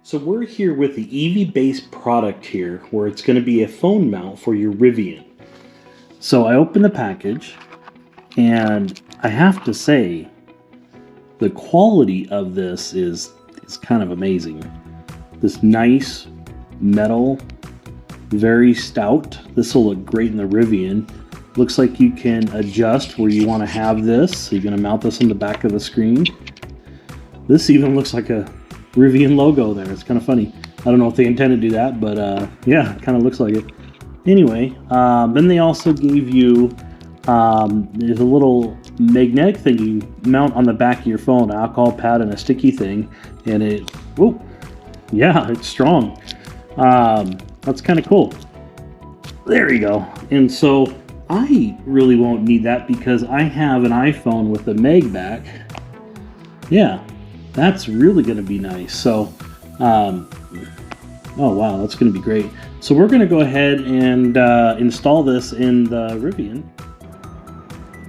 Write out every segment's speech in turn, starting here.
So we're here with the EVBase product here, where it's going to be a phone mount for your Rivian. So I opened the package, and I have to say, the quality of this is kind of amazing. This nice metal, very stout. This will look great in the Rivian. Looks like you can adjust where you want to have this. So you're going to mount this on the back of the screen. This even looks like a Rivian logo there. It's kind of funny. I don't know if they intend to do that, but yeah, it kind of looks like it. Anyway, then they also gave you there's a little magnetic thing you mount on the back of your phone, an alcohol pad and a sticky thing, and it, whoa, yeah, it's strong. That's kind of cool. There you go. And so I really won't need that because I have an iPhone with a mag back. Yeah. That's really going to be nice. So, oh wow, that's going to be great. So we're going to go ahead and install this in the Rivian.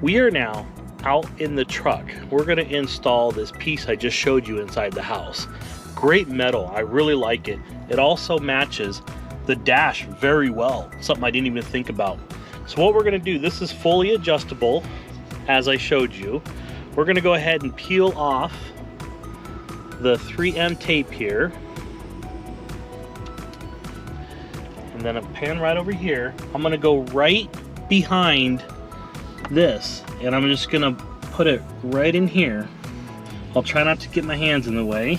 We are now out in the truck. We're going to install this piece I just showed you inside the house. Great metal. I really like it. It also matches the dash very well. Something I didn't even think about. So what we're going to do, this is fully adjustable, as I showed you. We're going to go ahead and peel off the 3M tape here, and then a pan right over here. I'm gonna go right behind this, and I'm just gonna put it right in here. I'll try not to get my hands in the way,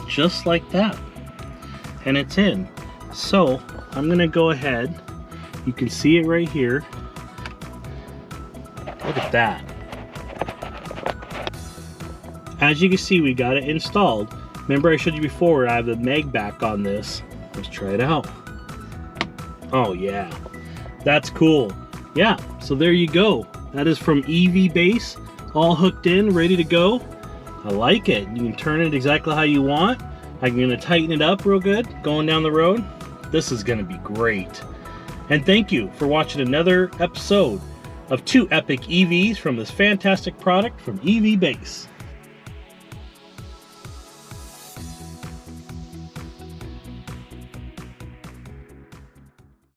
just like that, and it's in. So I'm gonna go ahead, you can see it right here. Look at that. As you can see, we got it installed. Remember I showed you before, I have the mag back on this. Let's try it out. Oh yeah, that's cool. Yeah, so there you go. That is from EVBase, all hooked in, ready to go. I like it. You can turn it exactly how you want. I'm gonna tighten it up real good, going down the road. This is gonna be great. And thank you for watching another episode of 2 epic EVs from this fantastic product from EVBase.